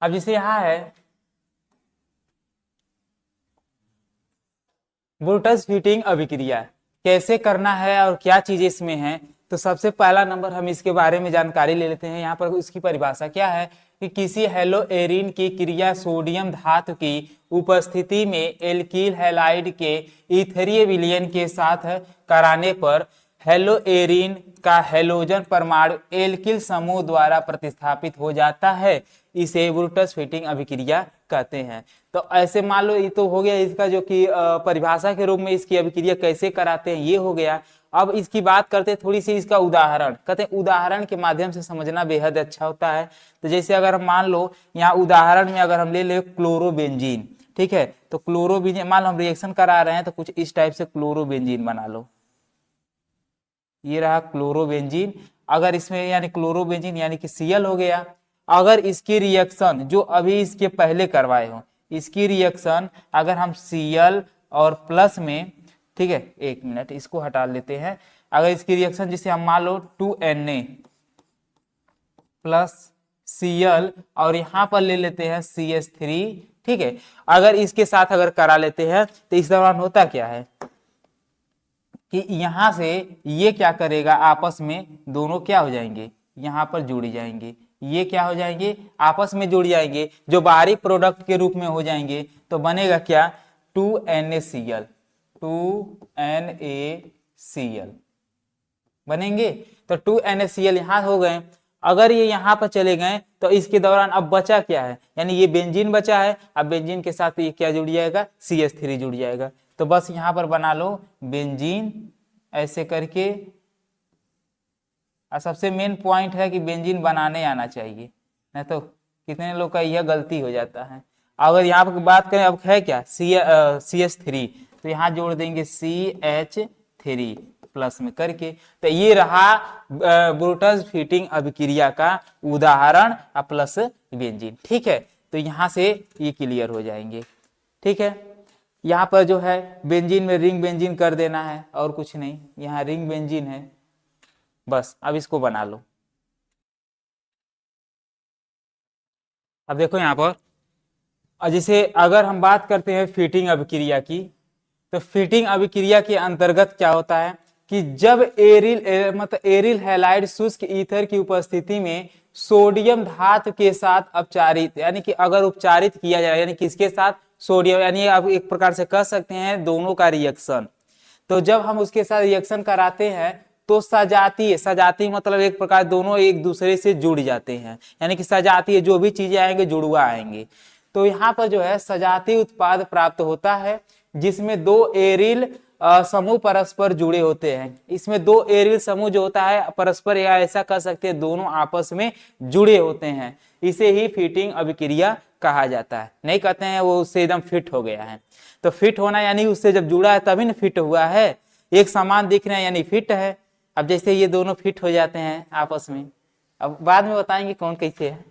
अब जैसे यहाँ है ब्रूटस हीटिंग अभिक्रिया कैसे करना है और क्या चीजें इसमें हैं। तो सबसे पहला नंबर हम इसके बारे में जानकारी ले लेते हैं। यहाँ पर इसकी परिभाषा क्या है कि किसी हेलोएरिन की क्रिया सोडियम धातु की उपस्थिति में एल्किल हैलाइड के इथेरिय विलयन के साथ कराने पर हेलोएरिन का हेलोजन परमाणु एल्किल समूह द्वारा प्रतिस्थापित हो जाता है। इसे ब्रूटस हीटिंग अभिक्रिया कहते हैं। तो ऐसे मान लो ये तो हो गया इसका जो कि परिभाषा के रूप में इसकी अभिक्रिया कैसे कराते हैं ये हो गया। अब इसकी बात करते हैं थोड़ी सी इसका उदाहरण, कहते हैं उदाहरण के माध्यम से समझना बेहद अच्छा होता है। तो जैसे अगर हम मान लो यहाँ उदाहरण में अगर हम ले ले क्लोरोबेंजीन, ठीक है, तो क्लोरोबेंजीन मान लो हम रिएक्शन करा रहे हैं तो कुछ इस टाइप से क्लोरोबेंजीन बना लो। ये रहा क्लोरोबेंजीन। अगर इसमें यानी क्लोरोबेंजीन यानी कि Cl हो गया। अगर इसकी रिएक्शन जो अभी इसके पहले करवाए हो, इसकी रिएक्शन अगर हम Cl और प्लस में, ठीक है, एक मिनट इसको हटा लेते हैं। अगर इसकी रिएक्शन जैसे हम मान लो 2Na प्लस Cl और यहाँ पर ले लेते हैं CH3, ठीक है, अगर इसके साथ अगर करा लेते हैं तो इस दौरान होता क्या है कि यहां से ये क्या करेगा, आपस में दोनों क्या हो जाएंगे, यहां पर जुड़ जाएंगे। ये क्या हो जाएंगे, आपस में जुड़ जाएंगे, जो बाहरी प्रोडक्ट के रूप में हो जाएंगे। तो बनेगा क्या, 2NaCl, 2NaCl बनेंगे। तो 2NaCl यहां हो गए। अगर ये यहां पर चले गए तो इसके दौरान अब बचा क्या है, यानी ये बेंजीन बचा है। अब बेंजीन के साथ ये क्या जुड़ जाएगा, CH3 जुड़ जाएगा। तो बस यहां पर बना लो बेंजीन ऐसे करके। और सबसे मेन पॉइंट है कि बेंजीन बनाने आना चाहिए, नहीं तो कितने लोग का यह गलती हो जाता है। अगर यहाँ पर बात करें अब है क्या CH3, तो यहाँ जोड़ देंगे CH3 प्लस में करके। तो ये रहा ब्रूटस हीटिंग अभिक्रिया का उदाहरण प्लस बेंजीन, ठीक है। तो यहाँ से ये क्लियर हो जाएंगे, ठीक है। यहाँ पर जो है बेंजीन में रिंग बेंजीन कर देना है और कुछ नहीं, यहाँ रिंग बेंजीन है बस। अब इसको बना लो। अब देखो यहाँ पर जैसे अगर हम बात करते हैं फिटिंग अभिक्रिया की, तो फिटिंग अभिक्रिया के अंतर्गत क्या होता है कि जब मतलब एरिल हैलाइड शुष्क ईथर की उपस्थिति में सोडियम धातु के साथ अपचारित, यानी कि अगर उपचारित किया जाए, यानी किसके साथ, सोडियम, यानी आप एक प्रकार से कह सकते हैं दोनों का रिएक्शन। तो जब हम उसके साथ रिएक्शन कराते हैं तो सजातीय मतलब एक प्रकार दोनों एक दूसरे से जुड़ जाते हैं, यानी कि सजातीय जो भी चीजें आएंगे जुड़वा आएंगे। तो यहाँ पर जो है सजातीय उत्पाद प्राप्त होता है जिसमें दो एरिल समूह परस्पर जुड़े होते हैं। इसमें दो एरिल समूह जो होता है परस्पर, या ऐसा कह सकते हैं दोनों आपस में जुड़े होते हैं। इसे ही फिटिंग अभिक्रिया कहा जाता है। नहीं कहते हैं वो उससे एकदम फिट हो गया है। तो फिट होना यानी उससे जब जुड़ा है तभी ना फिट हुआ है, एक समान दिख रहे हैं यानी फिट है। अब जैसे ये दोनों फिट हो जाते हैं आपस में, अब बाद में बताएंगे कौन कैसे है।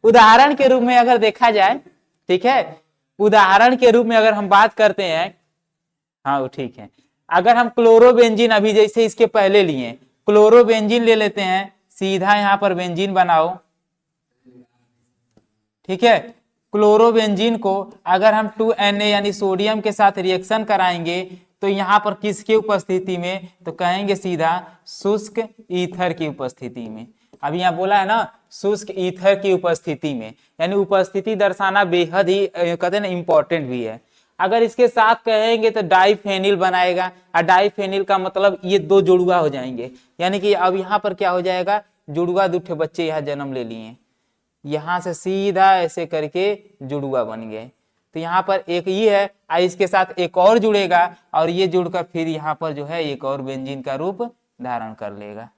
उदाहरण के रूप में अगर देखा जाए, ठीक है, उदाहरण के रूप में अगर हम बात करते हैं, हाँ वो ठीक है, अगर हम क्लोरोबेंजीन अभी जैसे इसके पहले लिए क्लोरोबेंजीन ले लेते हैं, सीधा यहाँ पर बेंजीन बनाओ, ठीक है। क्लोरोबेंजीन को अगर हम 2Na यानी सोडियम के साथ रिएक्शन कराएंगे तो यहाँ पर किसकी उपस्थिति में, तो कहेंगे सीधा शुष्क ईथर की उपस्थिति में। अभी यहाँ बोला है ना शुष्क ईथर की उपस्थिति में, यानी उपस्थिति दर्शाना बेहद ही कहते हैं ना इंपॉर्टेंट भी है। अगर इसके साथ कहेंगे तो डाइफेनिल बनाएगा, और डाइफेनिल का मतलब ये दो जुड़वा हो जाएंगे, यानी कि अब यहाँ पर क्या हो जाएगा, जुड़वा दूठे बच्चे यहाँ जन्म ले लिए, यहां से सीधा ऐसे करके जुड़वा बन गए। तो यहाँ पर एक ये है, इसके साथ एक और जुड़ेगा और ये जुड़कर फिर यहाँ पर जो है एक और बेंजीन का रूप धारण कर लेगा।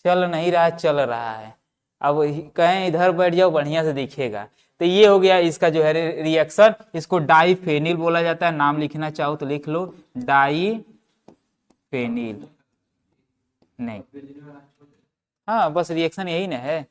चल नहीं रहा, चल रहा है। अब कहें इधर बैठ जाओ बढ़िया से दिखेगा। तो ये हो गया इसका जो है रिएक्शन, इसको डाइफेनिल बोला जाता है। नाम लिखना चाहो तो लिख लो, डाइफेनिल। नहीं, हाँ बस रिएक्शन यही ना है।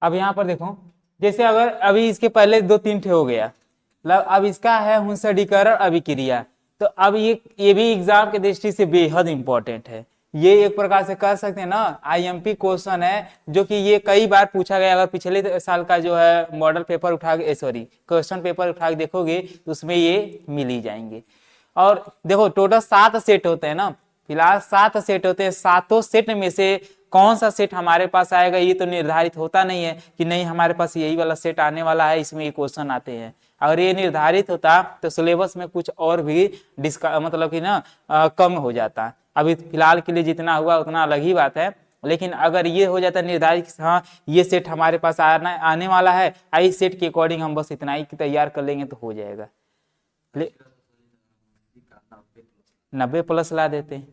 अब यहाँ पर देखो, जैसे अगर अभी इसके पहले 2-3 ठे हो गया, अब इसका है हुंसडीकरण अभिक्रिया। तो अब ये भी एग्जाम के दृष्टि से बेहद इंपॉर्टेंट है। ये एक प्रकार से कर सकते हैं ना, आईएमपी क्वेश्चन है जो कि ये कई बार पूछा गया। अगर पिछले साल का जो है मॉडल पेपर उठा के, सॉरी क्वेश्चन पेपर उठा के देखोगे तो उसमें ये मिल ही जाएंगे। और देखो टोटल 7 सेट होते हैं ना, फिलहाल 7 सेट होते हैं। 7 सेट में से कौन सा सेट हमारे पास आएगा ये तो निर्धारित होता नहीं है कि नहीं हमारे पास यही वाला सेट आने वाला है, इसमें ये क्वेश्चन आते हैं। अगर ये निर्धारित होता तो सिलेबस में कुछ और भी मतलब कि ना कम हो जाता। अभी फिलहाल के लिए जितना हुआ उतना अलग ही बात है, लेकिन अगर ये हो जाता निर्धारित, हाँ ये सेट हमारे पास आने वाला है, इस सेट के अकॉर्डिंग हम बस इतना ही तैयार कर लेंगे तो हो जाएगा। 90+ ला देते हैं।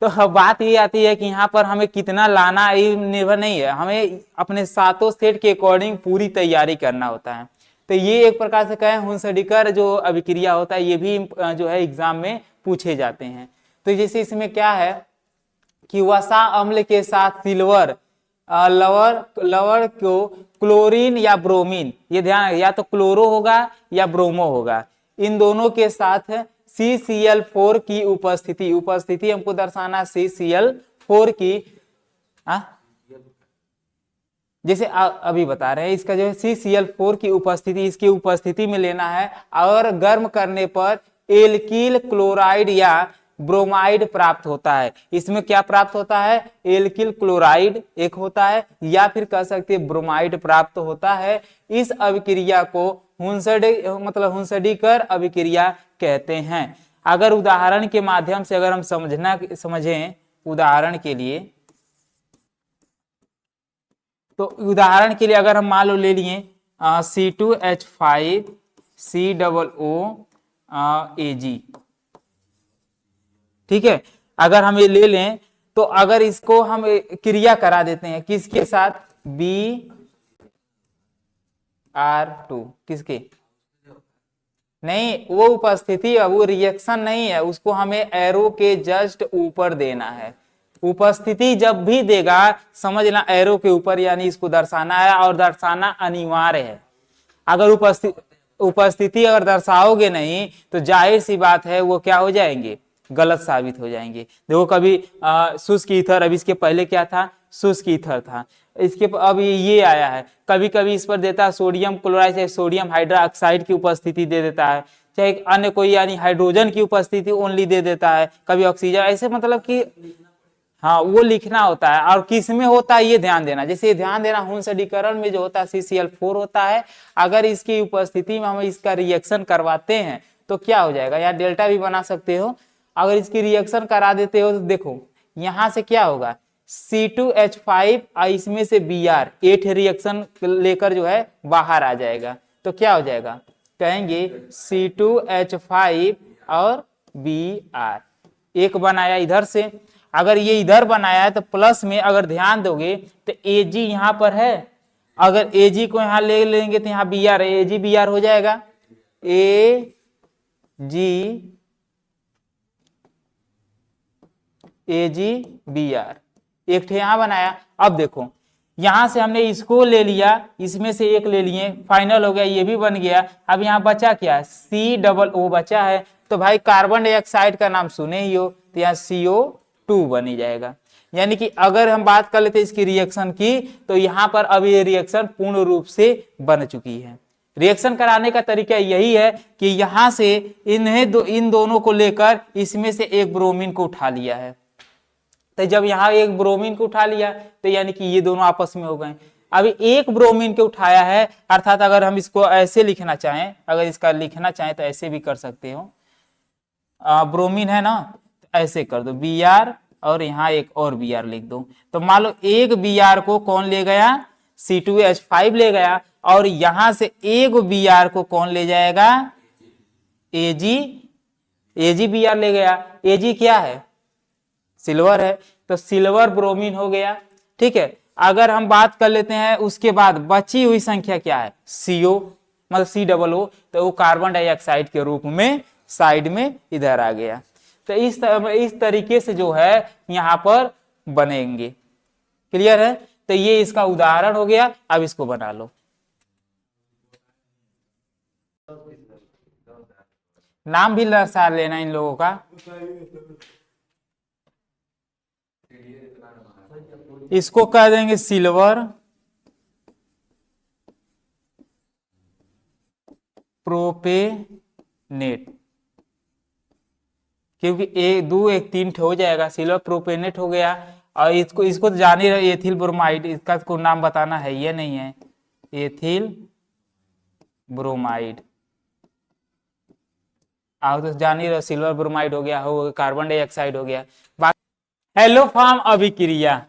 तो बात ये आती है कि यहाँ पर हमें कितना लाना ये निर्भर नहीं है, हमें अपने 7 सेट के अकॉर्डिंग पूरी तैयारी करना होता है। तो ये एक प्रकार से कहें हुंसडीकर जो अभिक्रिया होता है, ये भी जो है एग्जाम में पूछे जाते हैं। तो जैसे इसमें क्या है कि वसा अम्ल के साथ सिल्वर लवर लवर को क्लोरीन या ब्रोमीन, ये ध्यान, या तो क्लोरो होगा या ब्रोमो होगा, इन दोनों के साथ CCl4 की उपस्थिति हमको दर्शाना CCl4 की। जैसे अभी बता रहे हैं इसका जो है CCl4 की उपस्थिति, इसकी उपस्थिति में लेना है और गर्म करने पर एल्किल क्लोराइड या ब्रोमाइड प्राप्त होता है। इसमें क्या प्राप्त होता है, एल्किल क्लोराइड एक होता है या फिर कह सकते हैं ब्रोमाइड प्राप्त होता है। इस अभिक्रिया को हुंसडीकर अभिक्रिया कहते हैं। अगर उदाहरण के माध्यम से अगर हम समझें उदाहरण के लिए, तो उदाहरण के लिए अगर हम मान लो ले लिए C2H5 COO Ag, ठीक है, अगर हम ये ले लें तो अगर इसको हम क्रिया करा देते हैं किसके साथ, Br2, किसके, नहीं वो उपस्थिति है, वो रिएक्शन नहीं है, उसको हमें एरो के जस्ट ऊपर देना है। उपस्थिति जब भी देगा समझना एरो के ऊपर, यानी इसको दर्शाना है और दर्शाना अनिवार्य है। अगर उपस्थिति अगर दर्शाओगे नहीं तो जाहिर सी बात है वो क्या हो जाएंगे, गलत साबित हो जाएंगे। देखो कभी शुष्क ईथर, अब इसके पहले क्या था, शुष्क ईथर था, इसके अब ये आया है। कभी कभी इस पर देता है सोडियम क्लोराइड, चाहे सोडियम हाइड्रोक्साइड की उपस्थिति दे देता है, चाहे अन्य कोई यानी हाइड्रोजन की उपस्थिति ओनली दे देता है, कभी ऑक्सीजन, ऐसे मतलब कि हाँ वो लिखना होता है। और किस में होता है ये ध्यान देना, जैसे ध्यान देना हुंसडीकरण में जो होता है CCl4 होता है। अगर इसकी उपस्थिति में हम इसका रिएक्शन करवाते हैं तो क्या हो जाएगा, यहाँ डेल्टा भी बना सकते हो। अगर इसकी रिएक्शन करा देते हो तो देखो यहां से क्या होगा, C2H5 इसमें से Br 8 रिएक्शन लेकर जो है बाहर आ जाएगा, तो क्या हो जाएगा, कहेंगे C2H5 और Br एक बनाया इधर से। अगर ये इधर बनाया है तो प्लस में अगर ध्यान दोगे तो Ag यहां पर है, अगर Ag को यहां ले लेंगे तो यहाँ Br है, Ag Br हो जाएगा, AgBr एक ठे यहां बनाया। अब देखो यहां से हमने इसको ले लिया, इसमें से एक ले लिए, फाइनल हो गया, ये भी बन गया। अब यहाँ बचा क्या है, COO बचा है। तो भाई कार्बन डाइऑक्साइड का नाम सुने ही हो, तो यहाँ CO2 बन जाएगा। यानी कि अगर हम बात कर लेते इसकी रिएक्शन की तो यहाँ पर अब ये रिएक्शन पूर्ण रूप से बन चुकी है। रिएक्शन कराने का तरीका यही है कि यहां से इन दोनों को लेकर इसमें से एक ब्रोमीन को उठा लिया है। तो जब यहाँ एक ब्रोमीन को उठा लिया तो यानी कि ये दोनों आपस में हो गए। अभी एक ब्रोमीन को उठाया है, अर्थात अगर हम इसको ऐसे लिखना चाहें, अगर इसका लिखना चाहें तो ऐसे भी कर सकते हो, ब्रोमीन है ना, तो ऐसे कर दो Br और यहाँ एक और Br लिख दो। तो मान लो एक Br को कौन ले गया, C2H5 ले गया, और यहां से एक Br को कौन ले जाएगा, AgBr ले गया। Ag क्या है, सिल्वर है, तो सिल्वर ब्रोमीन हो गया। ठीक है, अगर हम बात कर लेते हैं उसके बाद बची हुई संख्या क्या है, CO मतलब COO, तो वो कार्बन डाइऑक्साइड के रूप में साइड में इधर आ गया। तो इस तरीके से जो है यहां पर बनेंगे। क्लियर है, तो ये इसका उदाहरण हो गया। अब इसको बना लो, नाम भी दर्शा लेना इन लोगों का। इसको कह देंगे सिल्वर प्रोपेनेट, क्योंकि एक दो एक तीन ठो हो जाएगा, सिल्वर प्रोपेनेट हो गया। और इसको इसको तो जान ही रहे, एथिल ब्रोमाइड, इसका कोई नाम बताना है ये नहीं है, एथिल ब्रोमाइड। आप तो जान ही रहे, सिल्वर ब्रोमाइड हो गया, हो कार्बन डाइऑक्साइड हो गया। हेलोफॉर्म अभिक्रिया,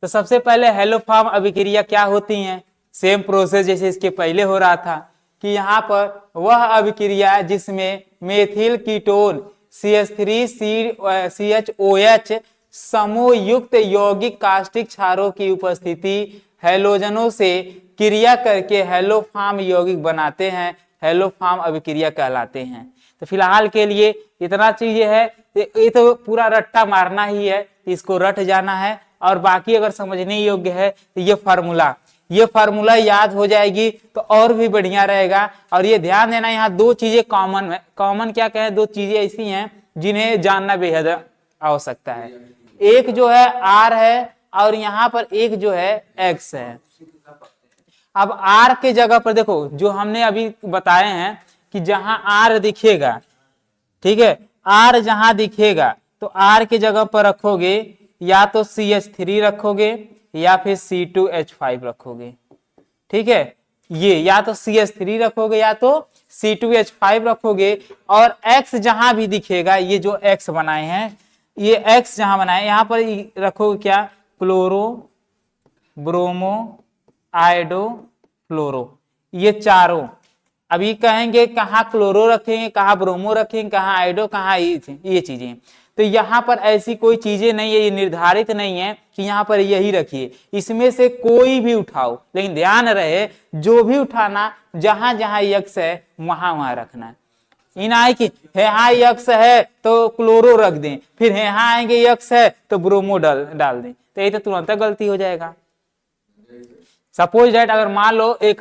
तो सबसे पहले हेलोफॉर्म अभिक्रिया क्या होती है? सेम प्रोसेस जैसे इसके पहले हो रहा था, कि यहाँ पर वह अभिक्रिया जिसमें मेथिल कीटोन CH3CHOH समूह युक्त यौगिक कास्टिक क्षारों की उपस्थिति हेलोजनों से क्रिया करके हेलोफॉर्म यौगिक बनाते हैं, हेलोफॉर्म अभिक्रिया कहलाते हैं। तो फिलहाल के लिए इतना चीजें है, ये तो पूरा रट्टा मारना ही है, इसको रट जाना है। और बाकी अगर समझने योग्य है तो ये फार्मूला याद हो जाएगी तो और भी बढ़िया रहेगा। और ये ध्यान देना, यहाँ दो चीजें कॉमन है। कॉमन क्या कहें, दो चीजें ऐसी हैं जिन्हें जानना बेहद आवश्यकता है। एक जो है R है और यहाँ पर एक जो है X है। अब R के जगह पर देखो, जो हमने अभी बताए हैं कि जहां R दिखेगा, ठीक है, R जहां दिखेगा तो R के जगह पर रखोगे या तो CH3 रखोगे या फिर C2H5 रखोगे, ठीक है। ये या तो CH3 रखोगे या तो C2H5 रखोगे। और X जहां भी दिखेगा, ये जो X बनाए हैं, ये X जहां बनाए यहां पर रखोगे क्या, क्लोरो, ब्रोमो, आयोडो, फ्लोरो, ये चारों। अभी कहेंगे कहाँ क्लोरो रखेंगे, कहाँ ब्रोमो रखेंगे, कहाँ आयोडो, कहाँ ये चीजें। तो यहाँ पर ऐसी कोई चीजें नहीं है, ये निर्धारित नहीं है कि यहाँ पर यही रखिए, इसमें से कोई भी उठाओ। लेकिन ध्यान रहे, जो भी उठाना जहां जहां यक्स है वहां वहां रखना है। इन आए कि यहाँ यक्स है तो क्लोरो रख दें, फिर यहाँ आएंगे यक्स है तो ब्रोमो डाल दें, तो ये तो तुरंत गलती हो जाएगा। सपोज दैट अगर मान लो एक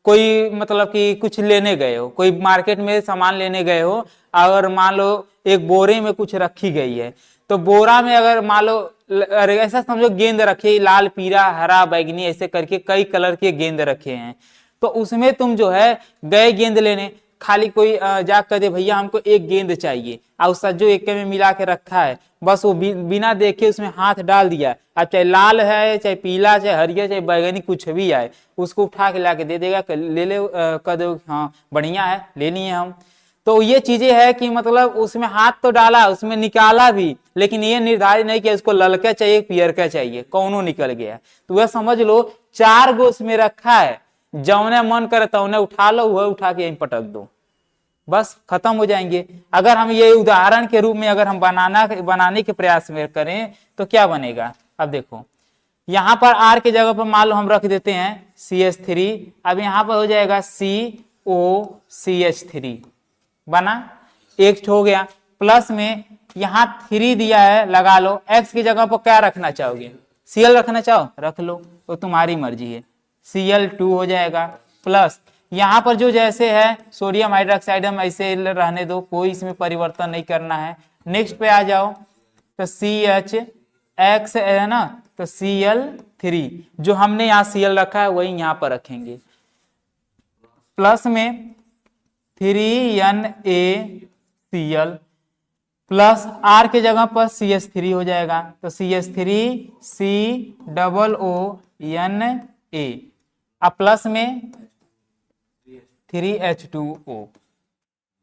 कोई मतलब कि कुछ लेने गए हो, कोई मार्केट में सामान लेने गए हो, अगर मान लो एक बोरे में कुछ रखी गई है, तो बोरा में अगर मान लो ऐसा समझो गेंद रखे, लाल, पीला, हरा, बैगनी, ऐसे करके कई कलर के गेंद रखे हैं। तो उसमें तुम जो है गए गेंद लेने, खाली कोई जा कर दे भैया हमको एक गेंद चाहिए, और सज्जो एक में मिला के रखा है, बस वो बिना देखे उसमें हाथ डाल दिया। अब चाहे लाल है, चाहे पीला, चाहे हरिया, चाहे बैगनी, कुछ भी आए, उसको उठा के लाके दे देगा, ले ले कर दो, हाँ बढ़िया है, ले लिए हम। तो ये चीजें है कि मतलब उसमें हाथ तो डाला, उसमें निकाला भी, लेकिन ये निर्धारित नहीं कि उसको ललका चाहिए, पियर का चाहिए, कौनो निकल गया। तो वह समझ लो 4 गो उसमें रखा है, जौने मन करे तौने उठा लो, वह उठा के यहीं पटक दो, बस खत्म हो जाएंगे। अगर हम ये उदाहरण के रूप में अगर हम बनाने के प्रयास में करें तो क्या बनेगा, अब देखो यहां पर R के जगह पर मान लो हम रख देते हैं CH3, अब यहां पर हो जाएगा COCH3 बना, एक हो गया। प्लस में यहां 3 दिया है, लगा लो। X की जगह पर क्या रखना चाहोगे, Cl रखना चाहो रख लो, तो तुम्हारी मर्जी है, Cl2 हो जाएगा। प्लस यहाँ पर जो जैसे है सोडियम हाइड्रोक्साइड हम ऐसे रहने दो, कोई इसमें परिवर्तन नहीं करना है। नेक्स्ट पे आ जाओ, तो CHX है ना, तो Cl3, जो हमने यहाँ Cl रखा है वही यहाँ पर रखेंगे। प्लस में 3NaCl, प्लस R के जगह पर CH3 हो जाएगा, तो CH3COONA, अब प्लस में 3H2O।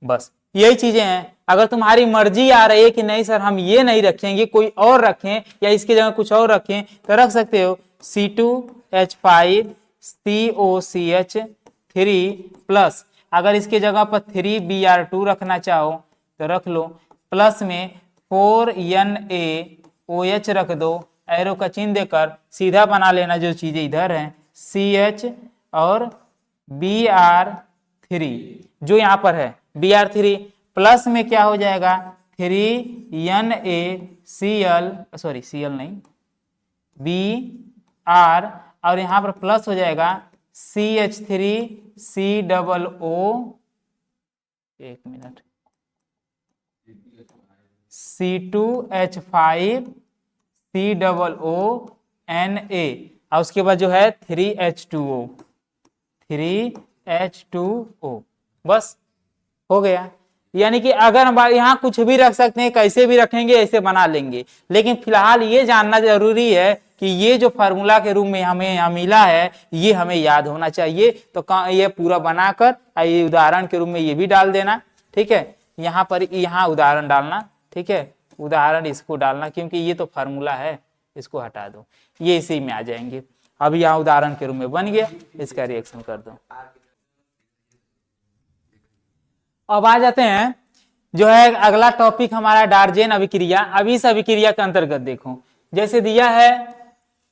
बस यही चीजें हैं। अगर तुम्हारी मर्जी आ रही है कि नहीं सर हम ये नहीं रखेंगे, कोई और रखें या इसके जगह कुछ और रखें, तो रख सकते हो C2H5 COCH3 प्लस, अगर इसके जगह पर 3Br2 रखना चाहो तो रख लो। प्लस में 4NaOH रख दो, एरो का चिन्ह देकर सीधा बना लेना जो चीजें इधर हैं, CH और Br3 जो यहाँ पर है Br3। प्लस में क्या हो जाएगा 3NaCl, सॉरी Cl नहीं, Br, और यहाँ पर प्लस हो जाएगा CH3COO, एक मिनट, C2H5 COO और उसके बाद जो है 3H2O, 3H2O, बस हो गया। यानी कि अगर हम यहाँ कुछ भी रख सकते हैं, कैसे भी रखेंगे ऐसे बना लेंगे, लेकिन फिलहाल ये जानना जरूरी है कि ये जो फार्मूला के रूप में हमें यहाँ मिला है ये हमें याद होना चाहिए। तो ये पूरा बनाकर ये उदाहरण के रूप में ये भी डाल देना, ठीक है। यहाँ पर यहाँ उदाहरण डालना, ठीक है, उदाहरण इसको डालना, क्योंकि ये तो फार्मूला है, इसको हटा दो, ये इसी में आ जाएंगे। अब यहाँ उदाहरण के रूप में बन गया, इसका रिएक्शन कर दो। अब आ जाते हैं जो है अगला टॉपिक हमारा डार्जेन अभिक्रिया। अब इस अभिक्रिया के अंतर्गत देखो, जैसे दिया है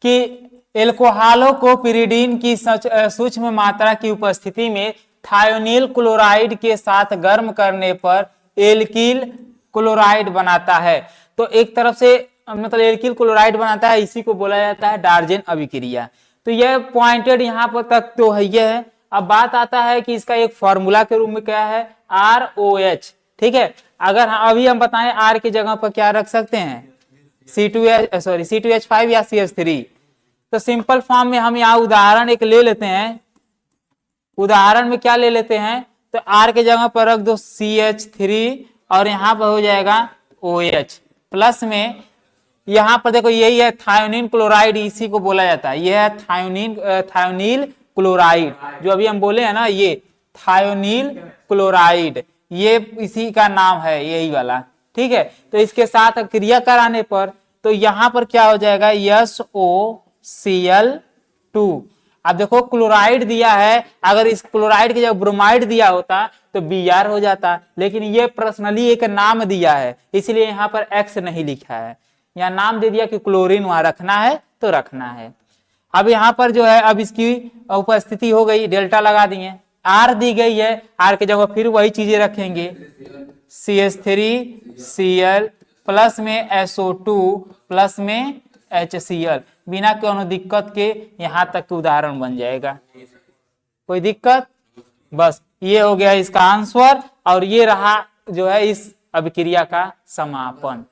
कि एल्कोहलों को पिरिडीन की सूक्ष्म मात्रा की उपस्थिति में थायोनील क्लोराइड के साथ गर्म करने पर एल्किल क्लोराइड बनाता है। तो एक तरफ से मतलब एल्किल क्लोराइड बनाता है, इसी को बोला जाता है डार्जेन अभिक्रिया। तो यह पॉइंटेड यहाँ पर तक तो है ये है। अब बात आता है कि इसका एक फॉर्मूला के रूप में क्या है, ROH, ठीक है। अगर अभी हम बताएं R की जगह पर क्या रख सकते हैं, C2H5 या CH3। तो सिंपल फॉर्म में हम यहाँ उदाहरण एक ले लेते हैं। उदाहरण में क्या ले लेते हैं, तो R के जगह पर रख दो CH3 और यहाँ पर हो जाएगा OH, प्लस में यहाँ पर देखो यही है थायोनील क्लोराइड, इसी को बोला जाता है, यह है थायोनील क्लोराइड, जो अभी हम बोले हैं ना, ये थायोनील क्लोराइड, ये इसी का नाम है, यही वाला, ठीक है। तो इसके साथ क्रिया कराने पर तो यहाँ पर क्या हो जाएगा, SOCl2। अब देखो क्लोराइड दिया है, अगर इस क्लोराइड की जगह ब्रोमाइड दिया होता तो Br हो जाता, लेकिन ये पर्सनली एक नाम दिया है, इसलिए यहाँ पर X नहीं लिखा है, यहाँ नाम दे दिया कि क्लोरीन वहां रखना है तो रखना है। अब यहाँ पर जो है अब इसकी उपस्थिति हो गई, डेल्टा लगा दिए, R दी गई है, R की जगह फिर वही चीजें रखेंगे, CH3Cl प्लस में SO2 प्लस में HCl, बिना कोनो दिक्कत के यहाँ तक के उदाहरण बन जाएगा, कोई दिक्कत। बस ये हो गया इसका आंसर, और ये रहा जो है इस अभिक्रिया का समापन।